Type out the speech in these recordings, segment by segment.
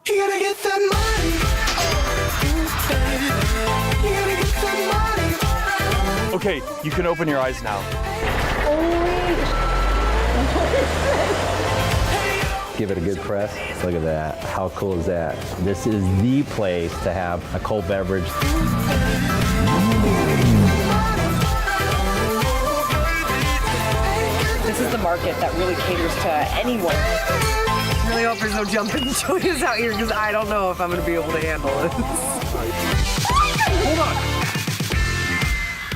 You gotta get that money. You gotta get that money. Okay, you can open your eyes now. Give it a good press. Look at that. How cool is that? This is the place to have a cold beverage. This is the market that really caters to anyone. I really hope there's no jumping joints out here because I don't know if I'm going to be able to handle this. Hold on.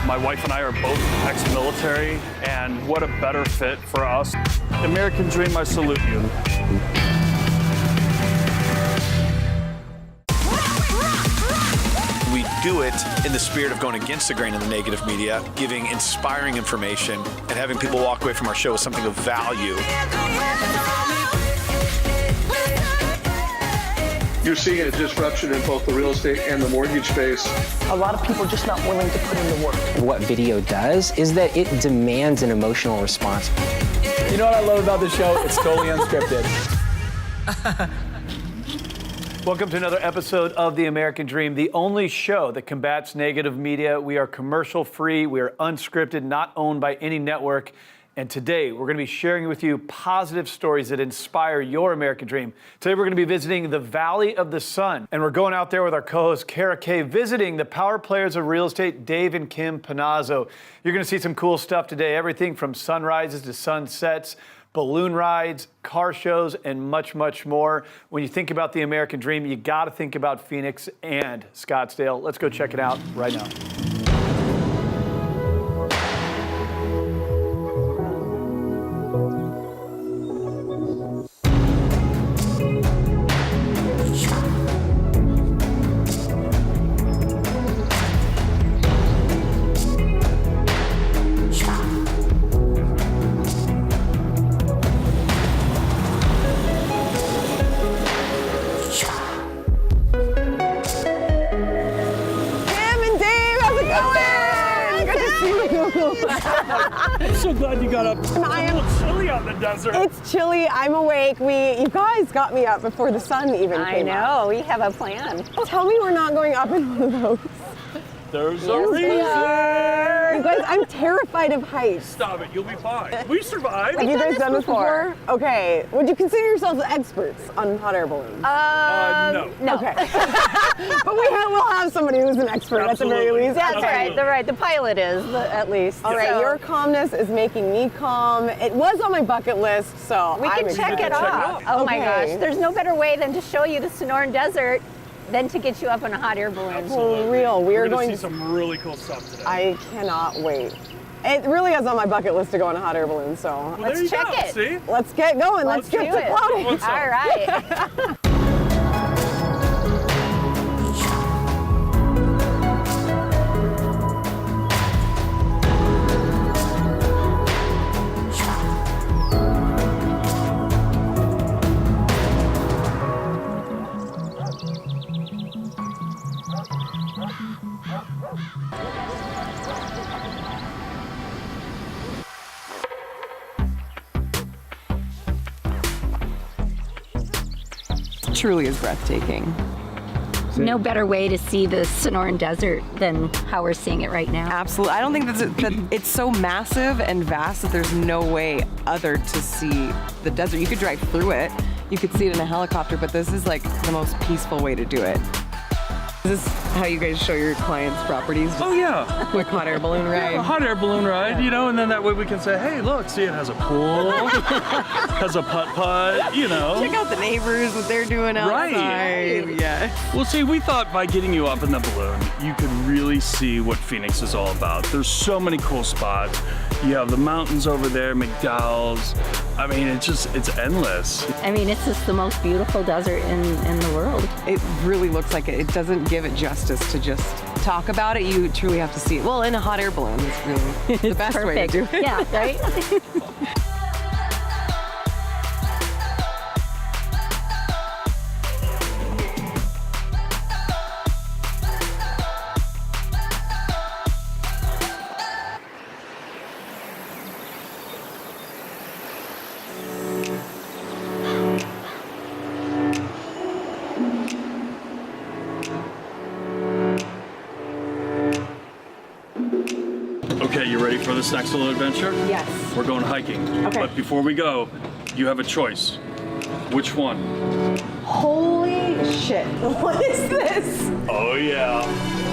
My wife and I are both ex-military, and what a better fit for us. American dream, I salute you. We do it in the spirit of going against the grain of the negative media, giving inspiring information, and having people walk away from our show with something of value. You're seeing a disruption in both the real estate and the mortgage space. A lot of people are just not willing to put in the work. What video does is that it demands an emotional response. You know what I love about this show? It's totally unscripted. Welcome to another episode of The American Dream, the only show that combats negative media. We are commercial free, we are unscripted, not owned by any network. And today, we're going to be sharing with you positive stories that inspire your American dream. Today, we're going to be visiting the Valley of the Sun. And we're going out there with our co-host, Kara Kay, visiting the power players of real estate, Dave and Kim Panozzo. You're going to see some cool stuff today, everything from sunrises to sunsets, balloon rides, car shows, and much, much more. When you think about the American dream, you got to think about Phoenix and Scottsdale. Let's go check it out right now. I'm so glad you got up. I am chilly out in the desert. It's chilly. I'm awake. You guys got me up before the sun even came up. I know. We have a plan. Tell me we're not going up in one of those. There's a reason. You guys, I'm terrified of heights. Stop it. You'll be fine. We survived. Have you guys done this before? Okay. Would you consider yourselves experts on hot air balloons? No. Okay. But we'll have somebody who's an expert at the very least. That's right. They're right. The pilot is, at least. All right. Your calmness is making me calm. It was on my bucket list, so we can check it off. Oh my gosh. There's no better way than to show you the Sonoran Desert than to get you up in a hot air balloon. For real. We're going to see some really cool stuff today. I cannot wait. It really is on my bucket list to go on a hot air balloon, so. Well, let's check it. See? Let's get going. Let's get to clouding. All right. Truly is breathtaking. No better way to see the Sonoran Desert than how we're seeing it right now. Absolutely. I don't think that it's so massive and vast that there's no way other to see the desert. You could drive through it. You could see it in a helicopter, but this is like the most peaceful way to do it. Is this how you guys show your clients' properties? Oh, yeah. Quick hot air balloon ride. Yeah, a hot air balloon ride, you know, and then that way we can say, hey, look, see, it has a pool, has a putt-putt, you know. Check out the neighbors, what they're doing outside. Right. Yeah. Well, see, we thought by getting you up in the balloon, you could really see what Phoenix is all about. There's so many cool spots. You have the mountains over there, McDowell's. I mean, it's endless. I mean, it's just the most beautiful desert in the world. It really looks like it. It doesn't give it justice to just talk about it. You truly have to see it. Well, in a hot air balloon is really the best way to do it. Yeah, right? Okay, you ready for this next little adventure? Yes. We're going hiking. Okay. But before we go, you have a choice. Which one? Holy shit. What is this? Oh yeah.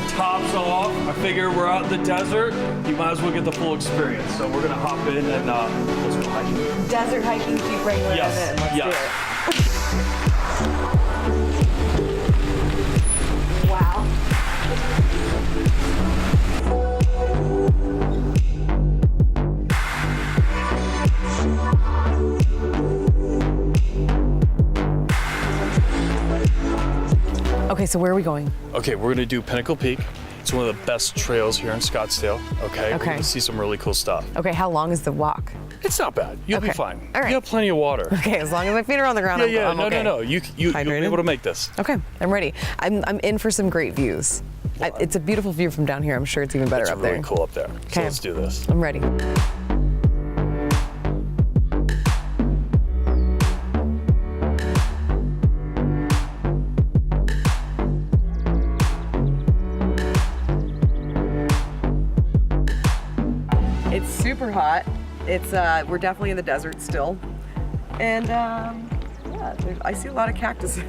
Tops off. I figure we're out in the desert. You might as well get the full experience. So we're gonna hop in and let's go hiking. Desert hiking, Jeep Wrangler. Yes. Let's Yes. do it. Wow. Okay, so where are we going? Okay, we're gonna do Pinnacle Peak. It's one of the best trails here in Scottsdale. Okay. We're gonna see some really cool stuff. Okay, how long is the walk? It's not bad. You'll be fine. All right. You have plenty of water. Okay, as long as my feet are on the ground, Yeah, I'm okay. no. You'll be able to make this. Okay, I'm ready. I'm in for some great views. It's a beautiful view from down here. I'm sure it's even better It's up really there. cool up there. So Okay. let's do this. I'm ready. It's super hot. It's we're definitely in the desert still, and yeah, I see a lot of cactuses.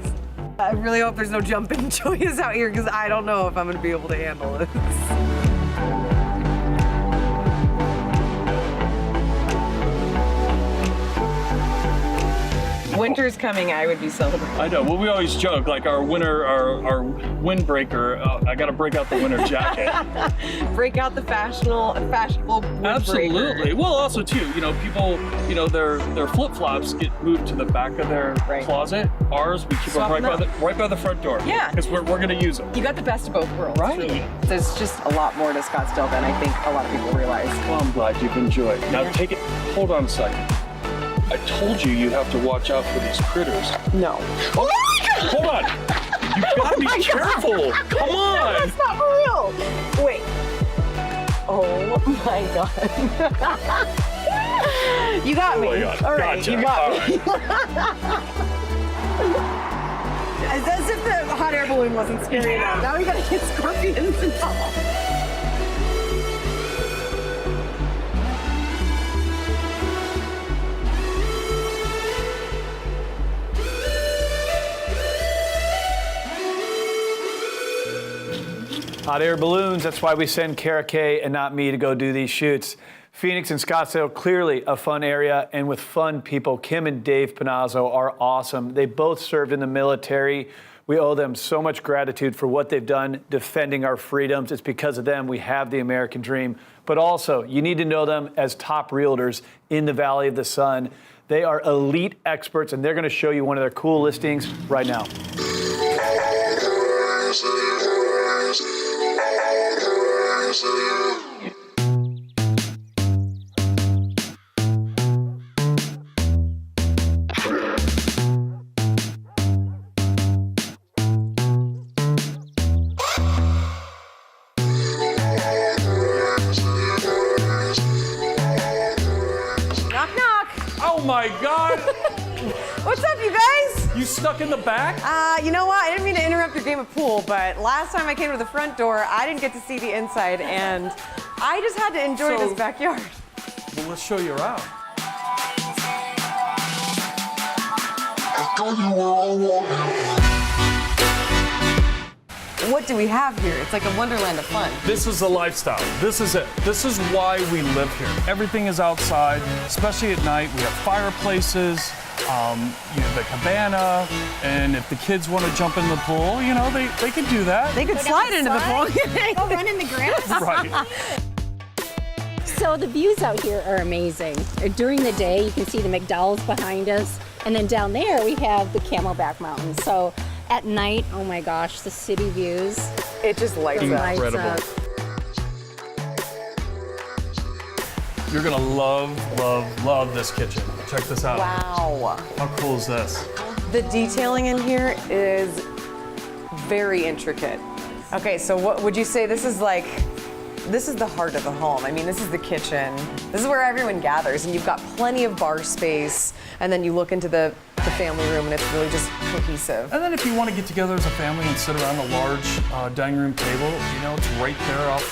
I really hope there's no jumping joyous out here because I don't know if I'm gonna be able to handle this. Winter's coming, I would be celebrating. I know. Well, we always joke like our windbreaker. I got to break out the winter jacket. Break out the fashionable windbreaker. Absolutely. Well, also too, people, their flip flops get moved to the back of their closet. Ours, we keep them right by the front door. Yeah. Because we're gonna use them. You got the best of both worlds. Right. Really. There's just a lot more to Scottsdale than I think a lot of people realize. Well, I'm glad you've enjoyed. Now take it. Hold on a second. I told you have to watch out for these critters. No. Oh, hold on. You gotta be careful. Come on. That's not for real. Wait. Oh my god. You got me. Oh my God. All right, Gotcha. you got me. All It's as if the hot air balloon wasn't scary enough. Now we gotta get scorpions and all. Hot air balloons, that's why we send Kara Kay and not me to go do these shoots. Phoenix and Scottsdale, clearly a fun area, and with fun people. Kim and Dave Panozzo are awesome. They both served in the military. We owe them so much gratitude for what they've done defending our freedoms. It's because of them we have the American dream. But also, you need to know them as top realtors in the Valley of the Sun. They are elite experts, and they're going to show you one of their cool listings right now. Knock, knock. Oh my God! What's up, you guys? You stuck in the back? You know what? I didn't mean to interrupt your game of pool, but last time I came to the front door, I didn't get to see the inside, and I just had to enjoy this backyard. Well, let's show you around. What do we have here? It's like a wonderland of fun. This is the lifestyle. This is it. This is why we live here. Everything is outside, especially at night. We have fireplaces, the cabana, and if the kids want to jump in the pool, they can do that. They could slide into the pool. Go run in the grass. Right. So the views out here are amazing. During the day, you can see the McDowell's behind us. And then down there, we have the Camelback Mountains. So at night, oh my gosh, the city views. It just lights up. Incredible. You're gonna love this kitchen. Check this out. Wow. How cool is this? The detailing in here is very intricate. Okay, so what would you say this is like? This is the heart of the home. I mean, this is the kitchen. This is where everyone gathers, and you've got plenty of bar space, and then you look into the family room, and it's really just cohesive. And then if you want to get together as a family and sit around the large dining room table, it's right there off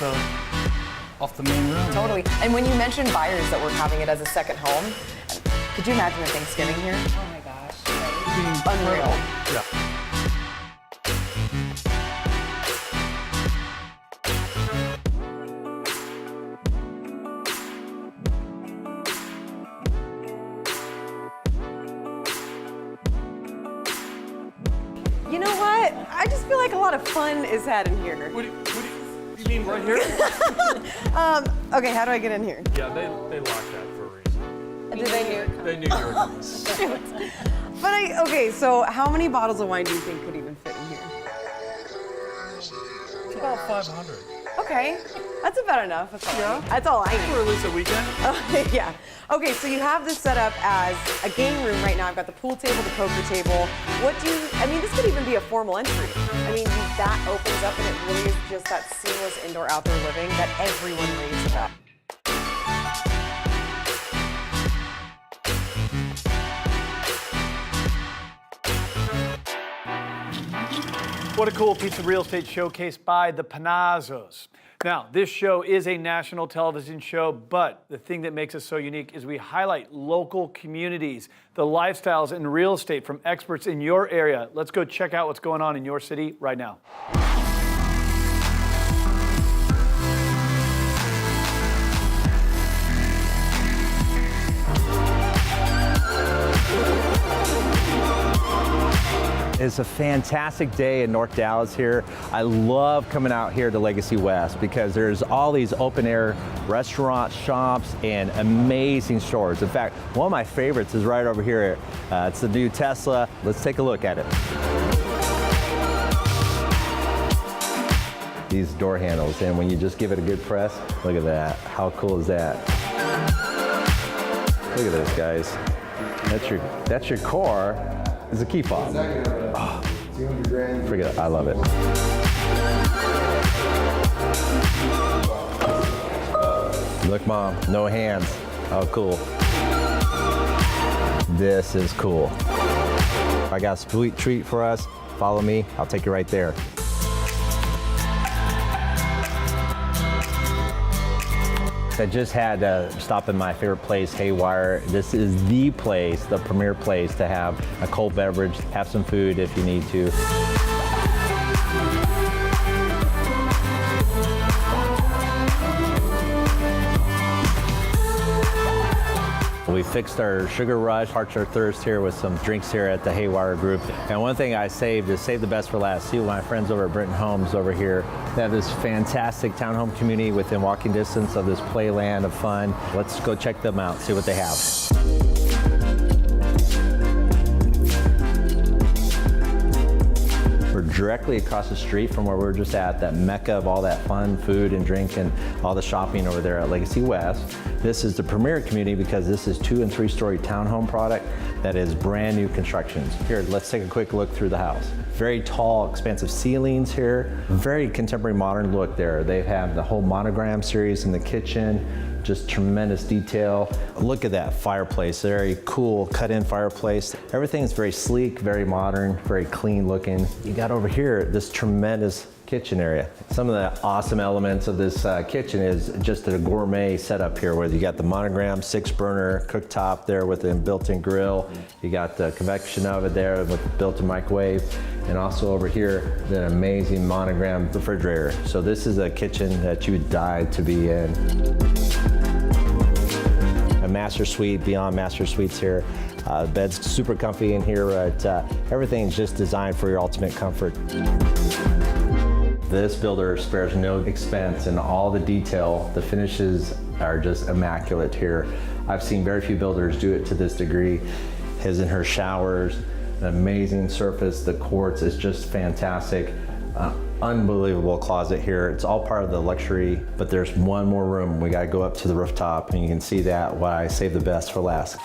off the main room. Totally. And when you mentioned buyers that were having it as a second home, could you imagine a Thanksgiving here? Oh my gosh. Unreal. Yeah. You know what? I just feel like a lot of fun is had in here. What do you mean right here? Okay, how do I get in here? Yeah, they locked that for a reason. Did they knew? They knew you were doing this. But okay, so how many bottles of wine do you think could even fit in here? It's about 500. Okay, that's about enough. That's all I need. For at least a weekend. Yeah. Okay, so you have this set up as a game room right now. I've got the pool table, the poker table. I mean, this could even be a formal entry. I mean, that opens up and it really is just that seamless indoor-outdoor living that everyone raves about. What a cool piece of real estate showcase by the Panozzos. Now, this show is a national television show, but the thing that makes us so unique is we highlight local communities, the lifestyles in real estate from experts in your area. Let's go check out what's going on in your city right now. It's a fantastic day in North Dallas here. I love coming out here to Legacy West because there's all these open air restaurants, shops, and amazing stores. In fact, one of my favorites is right over here. It's the new Tesla. Let's take a look at it. These door handles, and when you just give it a good press, look at that. How cool is that? Look at this, guys. That's your car. It's a key fob. Oh, forget it. I love it. Look, Mom, no hands. How cool. This is cool. I got a sweet treat for us. Follow me. I'll take you right there. I just had to stop in my favorite place, Haywire. This is the place, the premier place to have a cold beverage, have some food if you need to. We fixed our sugar rush, parched our thirst here with some drinks here at the Haywire Group. And one thing I saved is save the best for last. See my friends over at Britton Homes over here. They have this fantastic townhome community within walking distance of this playland of fun. Let's go check them out, see what they have. We're directly across the street from where we were just at, that mecca of all that fun food and drink and all the shopping over there at Legacy West. This is the premier community because this is 2- and 3-story townhome product that is brand new constructions. Here, let's take a quick look through the house. Very tall, expansive ceilings here. Very contemporary modern look there. They have the whole monogram series in the kitchen. Just tremendous detail. Look at that fireplace, very cool cut-in fireplace. Everything is very sleek, very modern, very clean looking. You got over here this tremendous kitchen area. Some of the awesome elements of this kitchen is just a gourmet setup here where you got the monogram 6-burner cooktop there with the built-in grill. You got the convection oven there with the built-in microwave. And also over here, the amazing monogram refrigerator. So this is a kitchen that you would die to be in. A master suite, beyond master suites here. The bed's super comfy in here, but everything's just designed for your ultimate comfort. This builder spares no expense in all the detail. The finishes are just immaculate here. I've seen very few builders do it to this degree. His and her showers, an amazing surface. The quartz is just fantastic. Unbelievable closet here. It's all part of the luxury, but there's one more room. We gotta go up to the rooftop and you can see that, why I saved the best for last.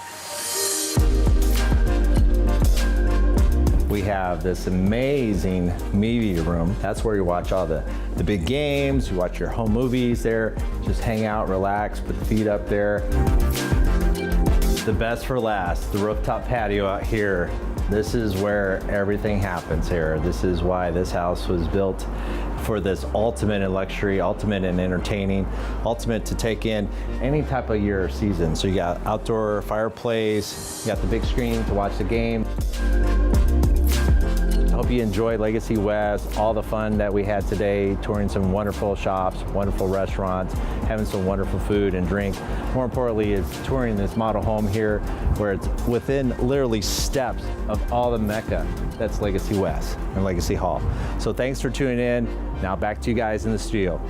We have this amazing media room. That's where you watch all the big games, you watch your home movies there, just hang out, relax, put the feet up there. The best for last, the rooftop patio out here. This is where everything happens here. This is why this house was built, for this ultimate in luxury, ultimate in entertaining, ultimate to take in any type of year or season. So you got outdoor fireplace, you got the big screen to watch the game. I hope you enjoyed Legacy West, all the fun that we had today, touring some wonderful shops, wonderful restaurants, having some wonderful food and drink. More importantly, is touring this model home here, where it's within literally steps of all the Mecca that's Legacy West and Legacy Hall. So thanks for tuning in. Now back to you guys in the studio.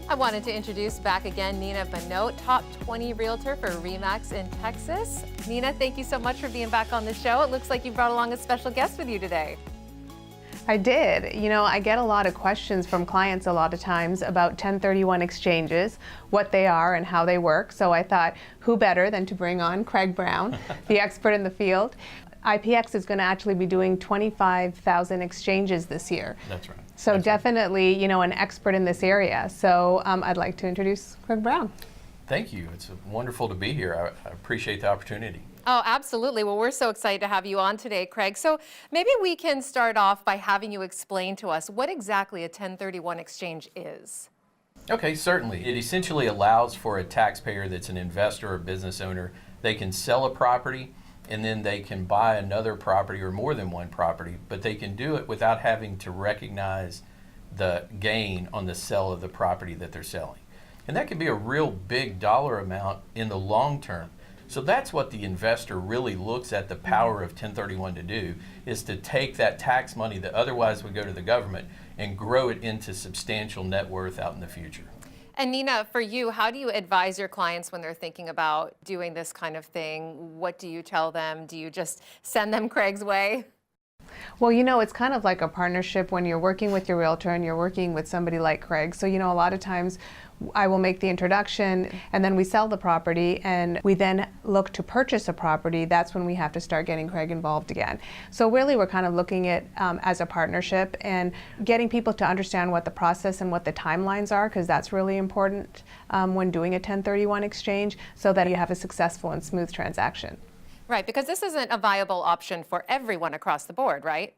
I wanted to introduce back again Nina Bhanot, top 20 realtor for RE/MAX in Texas. Nina, thank you so much for being back on the show. It looks like you brought along a special guest with you today. I did. You know, I get a lot of questions from clients a lot of times about 1031 exchanges, what they are and how they work. So I thought, who better than to bring on Craig Brown, the expert in the field. IPX is going to actually be doing 25,000 exchanges this year. That's right. So definitely, you know, an expert in this area. So I'd like to introduce Craig Brown. Thank you. It's wonderful to be here. I appreciate the opportunity. Oh, absolutely. Well, we're so excited to have you on today, Craig. So maybe we can start off by having you explain to us what exactly a 1031 exchange is. Okay, certainly. It essentially allows for a taxpayer that's an investor or business owner, they can sell a property and then they can buy another property or more than one property, but they can do it without having to recognize the gain on the sale of the property that they're selling. And that can be a real big dollar amount in the long term. So that's what the investor really looks at the power of 1031 to do, is to take that tax money that otherwise would go to the government and grow it into substantial net worth out in the future. And Nina, for you, how do you advise your clients when they're thinking about doing this kind of thing? What do you tell them? Do you just send them Craig's way? Well, you know, it's kind of like a partnership when you're working with your realtor and you're working with somebody like Craig. So, you know, a lot of times I will make the introduction and then we sell the property and we then look to purchase a property. That's when we have to start getting Craig involved again. So really we're kind of looking at as a partnership and getting people to understand what the process and what the timelines are, because that's really important when doing a 1031 exchange, so that you have a successful and smooth transaction. Right, because this isn't a viable option for everyone across the board, right?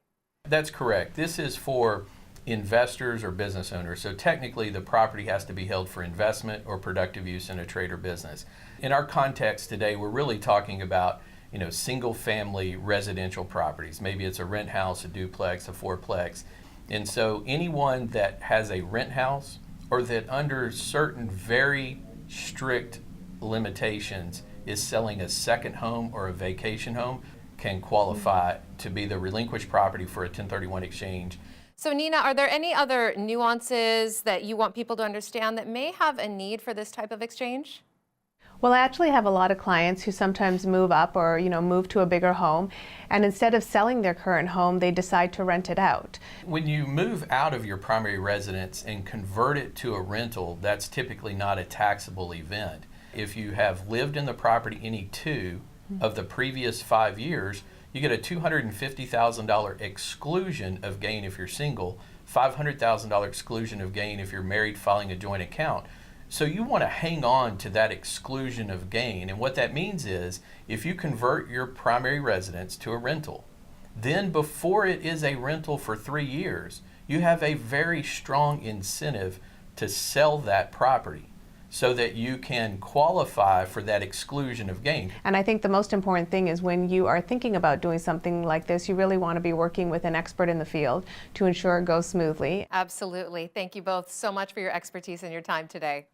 That's correct. This is for investors or business owners. So technically the property has to be held for investment or productive use in a trade or business. In our context today, we're really talking about, you know, single family residential properties. Maybe it's a rent house, a duplex, a fourplex. And so anyone that has a rent house or that under certain very strict limitations is selling a second home or a vacation home can qualify to be the relinquished property for a 1031 exchange. So Nina, are there any other nuances that you want people to understand that may have a need for this type of exchange? Well, I actually have a lot of clients who sometimes move up or, you know, move to a bigger home, and instead of selling their current home, they decide to rent it out. When you move out of your primary residence and convert it to a rental, that's typically not a taxable event. If you have lived in the property any two of the previous 5 years, you get a $250,000 exclusion of gain if you're single, $500,000 exclusion of gain if you're married filing a joint account. So you want to hang on to that exclusion of gain. And what that means is, if you convert your primary residence to a rental, then before it is a rental for 3 years, you have a very strong incentive to sell that property, so that you can qualify for that exclusion of gain. And I think the most important thing is when you are thinking about doing something like this, you really want to be working with an expert in the field to ensure it goes smoothly. Absolutely. Thank you both so much for your expertise and your time today.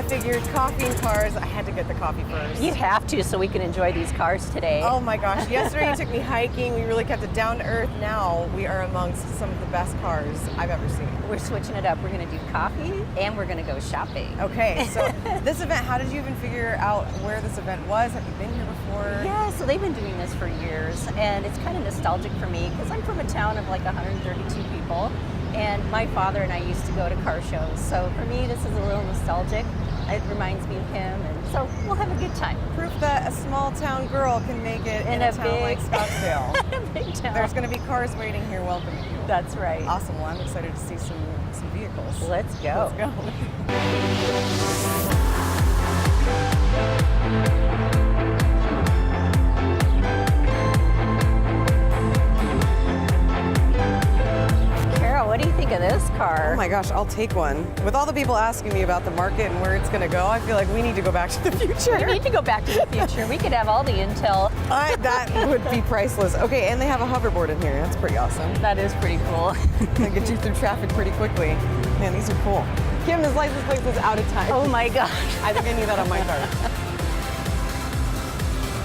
figured coffee and cars, I had to get the coffee first. You have to, so we can enjoy these cars today. Oh my gosh, yesterday you took me hiking. We really kept it down to earth. Now we are amongst some of the best cars I've ever seen. We're switching it up. We're going to do coffee and we're going to go shopping. Okay, so this event, how did you even figure out where this event was? Have you been here before? Yeah, so they've been doing this for years, and it's kind of nostalgic for me because I'm from a town of like 132 people, and my father and I used to go to car shows. So for me, this is a little nostalgic. It reminds me of him, and so we'll have a good time. Proof that a small town girl can make it in a town like Scottsdale. Big town. There's going to be cars waiting here welcoming you. That's right. Awesome. Well, I'm excited to see some vehicles. Let's go. Let's go. What do you think of this car? Oh my gosh, I'll take one. With all the people asking me about the market and where it's going to go, I feel like we need to go back to the future. We need to go back to the future. We could have all the intel. That would be priceless. Okay, and they have a hoverboard in here. That's pretty awesome. That is pretty cool. They get you through traffic pretty quickly. Man, these are cool. Kim, his license plate is out of time. Oh my gosh. I think I need that on my car.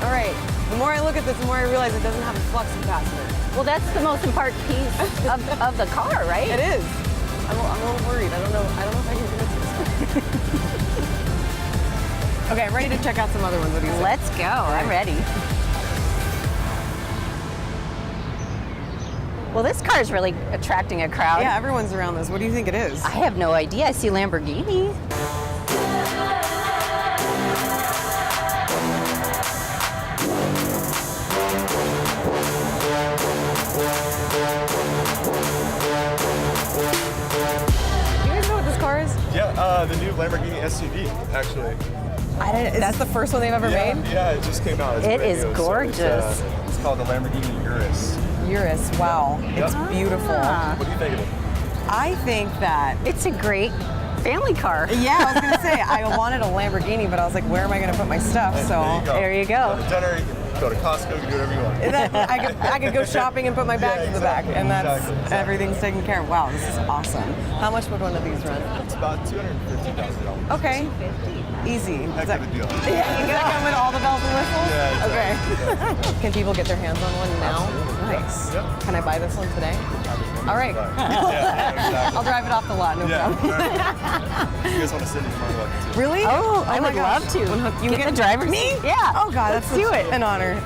All right, the more I look at this, the more I realize it doesn't have a flux capacitor. Well, that's the most important piece of the car, right? It is. I'm a little worried. I don't know if I can do this. Okay, I'm ready to check out some other ones. What do you think? Let's go. I'm ready. Well, this car is really attracting a crowd. Yeah, everyone's around this. What do you think it is? I have no idea. I see Lamborghini. Yeah, the new Lamborghini SUV, actually. That's the first one they've ever made? Yeah, it just came out. It's it brand is new, gorgeous. So it's called the Lamborghini Urus. Urus, wow. It's beautiful. What do you think of it? I think that it's a great family car. Yeah, I was going to say, I wanted a Lamborghini, but I was like, where am I going to put my stuff? So there you go. Go to dinner, you can go to Costco, you can do whatever you want. I could go shopping and put my bags in the back, and that's everything's taken care of. Wow, this is awesome. How much would one of these run? It's about $250,000. Okay. Easy. Heck of a deal. Yeah, you gotta come with all the bells and whistles? Yeah, exactly. Okay. Can people get their hands on one now? Nice. Yep. Can I buy this one today? All right. Exactly. I'll drive it off the lot, no problem. You guys want to sit in front of it too? Really? Oh, I my would gosh. love to. You get the driver's me? seat. Yeah. Oh God, that's do it. an honor.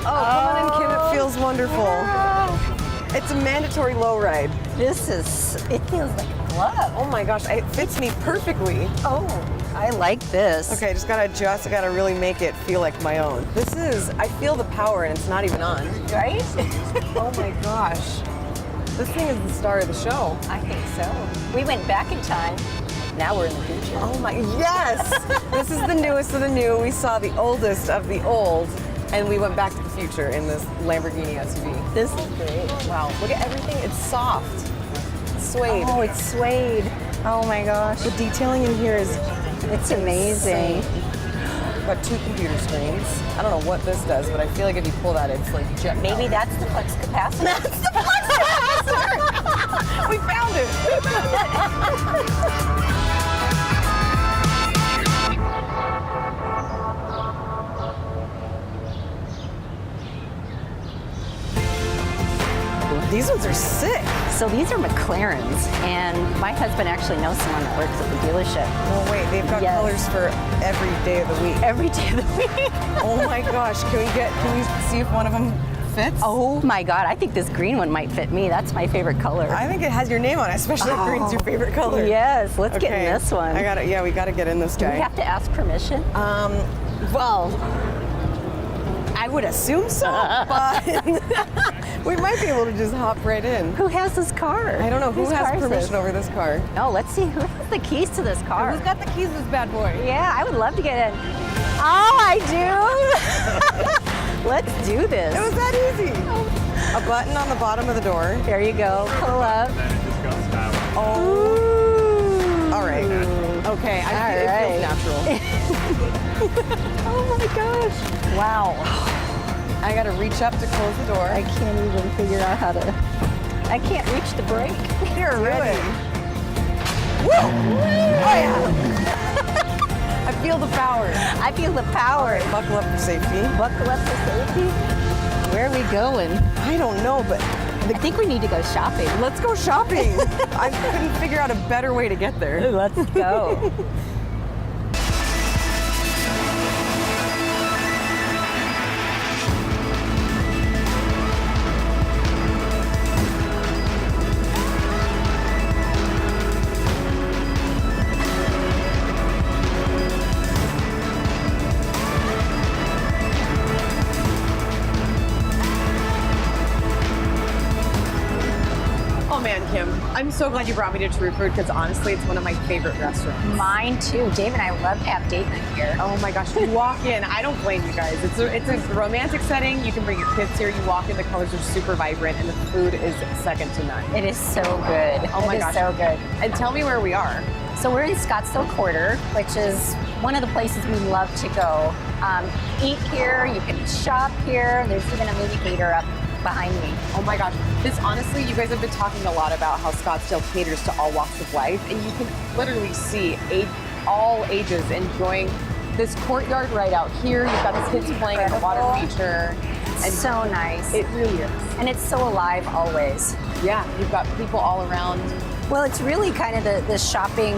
Oh, come on in, Kim. It feels wonderful. Yeah. It's a mandatory low ride. It feels like a glove. Oh my gosh, it fits me perfectly. Oh, I like this. Okay, I just gotta adjust. I gotta really make it feel like my own. I feel the power and it's not even on. Right? Oh my gosh. This thing is the star of the show. I think so. We went back in time. Now we're in the future. Oh my, yes! This is the newest of the new. We saw the oldest of the old, and we went back to the future in this Lamborghini SUV. This is great. Wow, look at everything. It's soft. It's suede. Oh, it's suede. Oh my gosh. The detailing in here is It's amazing. Got two computer screens. I don't know what this does, but I feel like if you pull that, it's like jet Maybe powered. that's the flex capacitor. That's the flex capacitor! We found it! We found it! These ones are sick. So these are McLarens, and my husband actually knows someone that works at the dealership. No, wait, they've got colors for every day of the week. Every day of the week. Oh my gosh, can you see if one of them fits? Oh my God, I think this green one might fit me. That's my favorite color. I think it has your name on it, especially if green's your favorite color. Yes, let's get in this one. We gotta get in this guy. Do we have to ask permission? Well, I would assume so, but we might be able to just hop right in. Who has this car? I don't know. Who Whose car has is permission this? over this car? Oh, let's see. Who has the keys to this car? Who's got the keys to this bad boy? Yeah, I would love to get in. Oh, I do. Let's do this. It was that easy. A button on the bottom of the door. There you go. Pull up. Oh. Ooh. All right. Okay. It feels natural. Oh my gosh. Wow. I gotta reach up to close the door. I can't even figure out how to. I can't reach the brake. You're ready. Woo! Oh yeah! I feel the power. I feel the power. Right, buckle up for safety. Buckle up for safety. Where are we going? I don't know, but I think we need to go shopping. let's go shopping. I couldn't figure out a better way to get there. Let's go. Oh man, Kim, I'm so glad you brought me to True Food because honestly, it's one of my favorite restaurants. Mine too. Dave and I love to have date night here. Oh my gosh, you walk in, I don't blame you guys. It's a romantic setting. You can bring your kids here. You walk in, the colors are super vibrant, and the food is second to none. It is so good. Oh my It is gosh. so good. And tell me where we are. So we're in Scottsdale Quarter, which is one of the places we love to go. Eat here, you can shop here. There's even a movie theater up behind me. Oh my gosh. This honestly, you guys have been talking a lot about how Scottsdale caters to all walks of life, and you can literally see all ages enjoying this courtyard right out here. You've got the kids playing in the water feature. And so nice. It really is. And it's so alive always. Yeah, you've got people all around. Well, it's really kind of the shopping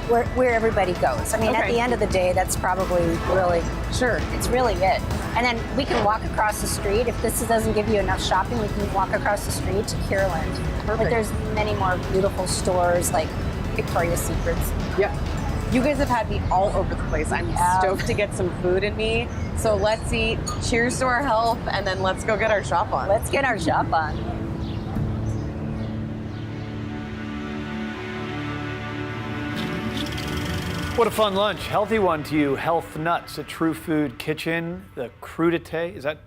where everybody goes. I mean, at Okay. the end of the day, that's probably really, Sure. it's really it. And then we can walk across the street. If this doesn't give you enough shopping, we can walk across the street to Kierland. Perfect. But there's many more beautiful stores like Victoria's Secrets. Yep. You guys have had me all over the place. I'm stoked to get some food in me. So let's eat. Cheers to our health, and then let's go get our shop on. Let's get our shop on. What a fun lunch. Healthy one to you. Health Nuts at True Food Kitchen. The crudité, is that,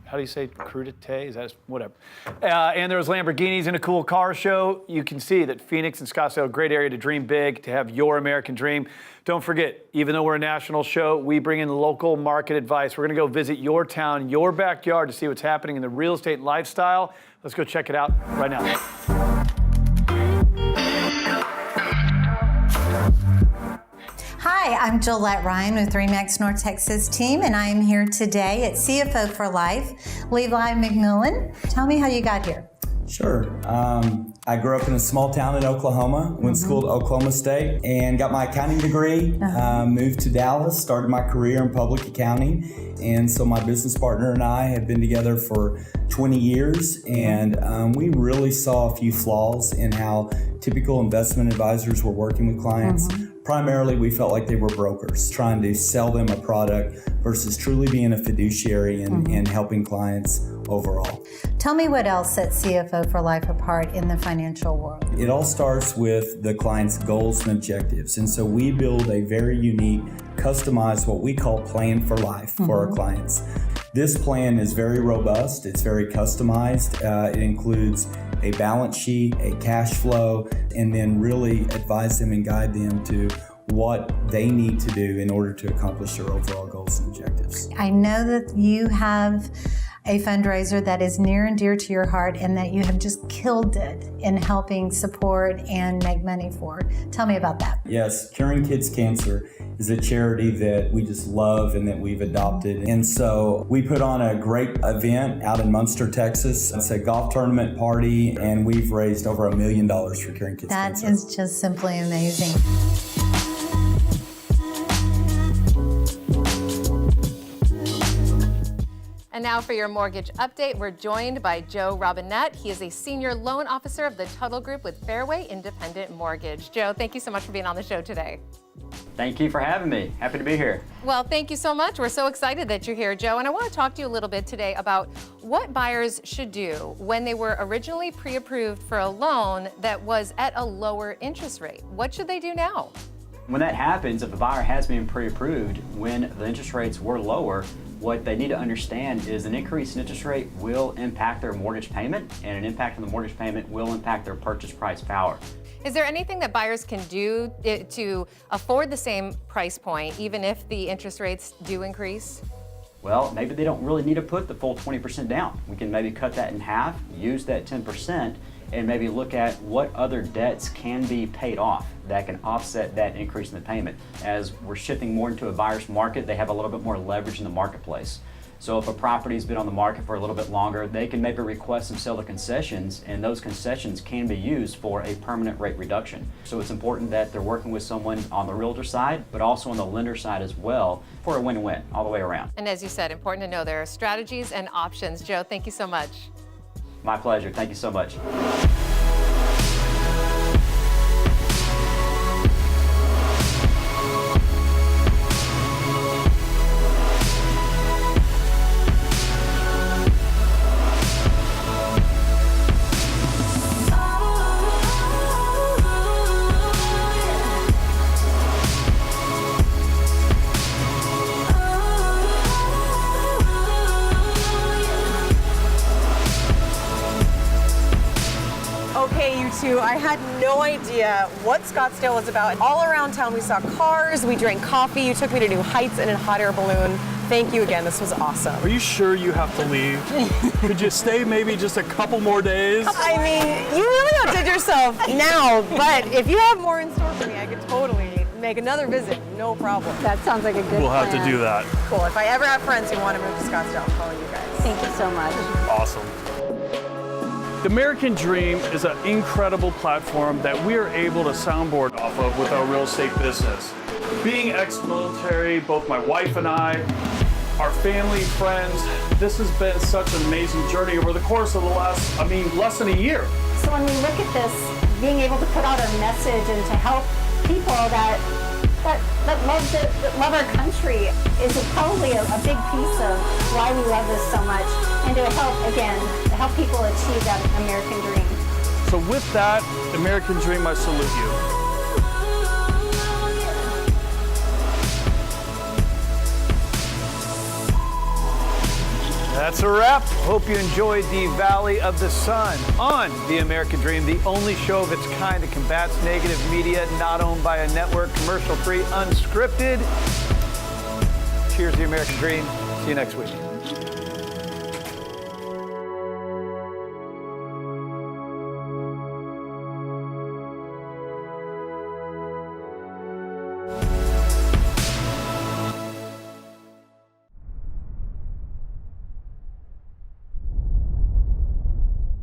how do you say crudité? Is that, whatever. And there was Lamborghinis and a cool car show. You can see that Phoenix and Scottsdale, a great area to dream big, to have your American dream. Don't forget, even though we're a national show, we bring in local market advice. We're gonna go visit your town, your backyard to see what's happening in the real estate lifestyle. Let's go check it out right now. Hi, I'm Jolette Ryon with Remax North Texas team, and I am here today at CFO for Life, Levi McMillan. Tell me how you got here. Sure. I grew up in a small town in Oklahoma, went to school at Oklahoma State, and got my accounting degree, moved to Dallas, started my career in public accounting, and so my business partner and I have been together for 20 years, and we really saw a few flaws in how typical investment advisors were working with clients. Primarily, we felt like they were brokers, trying to sell them a product versus truly being a fiduciary and helping clients overall. Tell me what else sets CFO for Life apart in the financial world. It all starts with the client's goals and objectives. And so we build a very unique, customized, what we call plan for life for our clients. This plan is very robust. It's very customized. It includes a balance sheet, a cash flow, and then really advise them and guide them to what they need to do in order to accomplish their overall goals and objectives. I know that you have a fundraiser that is near and dear to your heart and that you have just killed it in helping support and make money for. Tell me about that. Yes, Curing Kids Cancer is a charity that we just love and that we've adopted. And so we put on a great event out in Munster, Texas. It's a golf tournament party, and we've raised over $1 million for Curing Kids Cancer. That is just simply amazing. And now for your mortgage update, we're joined by Joe Robinett. He is a senior loan officer of the Tuttle Group with Fairway Independent Mortgage. Joe, thank you so much for being on the show today. Thank you for having me. Happy to be here. Well, thank you so much. We're so excited that you're here, Joe. And I want to talk to you a little bit today about what buyers should do when they were originally pre-approved for a loan that was at a lower interest rate. What should they do now? When that happens, if a buyer has been pre-approved, when the interest rates were lower, what they need to understand is an increase in interest rate will impact their mortgage payment, and an impact on the mortgage payment will impact their purchase price power. Is there anything that buyers can do to afford the same price point, even if the interest rates do increase? Well, maybe they don't really need to put the full 20% down. We can maybe cut that in half, use that 10%, and maybe look at what other debts can be paid off that can offset that increase in the payment. As we're shifting more into a buyer's market, they have a little bit more leverage in the marketplace. So if a property's been on the market for a little bit longer, they can maybe request some seller concessions, and those concessions can be used for a permanent rate reduction. So it's important that they're working with someone on the realtor side, but also on the lender side as well, for a win-win all the way around. And as you said, important to know there are strategies and options. Joe, thank you so much. My pleasure. Thank you so much. I had no idea what Scottsdale was about. All around town we saw cars, we drank coffee, you took me to new heights in a hot air balloon. Thank you again, this was awesome. Are you sure you have to leave? Could you stay maybe just a couple more days? I mean, you really outdid yourself now, but if you have more in store for me, I could totally make another visit, no problem. That sounds like a good We'll have plan. to do that. Cool, if I ever have friends who want to move to Scottsdale, I'll call you guys. Thank you so much. Awesome. The American Dream is an incredible platform that we are able to soundboard off of with our real estate business. Being ex-military, both my wife and I, our family, friends, this has been such an amazing journey over the course of the last, less than a year. So when we look at this, being able to put out our message and to help people that love our country is probably a big piece of why we love this so much, and to help people achieve that American dream. So with that, American Dream, I salute you. That's a wrap. Hope you enjoyed the Valley of the Sun on The American Dream, the only show of its kind that combats negative media, not owned by a network, commercial-free, unscripted. Cheers, The American Dream. See you next week.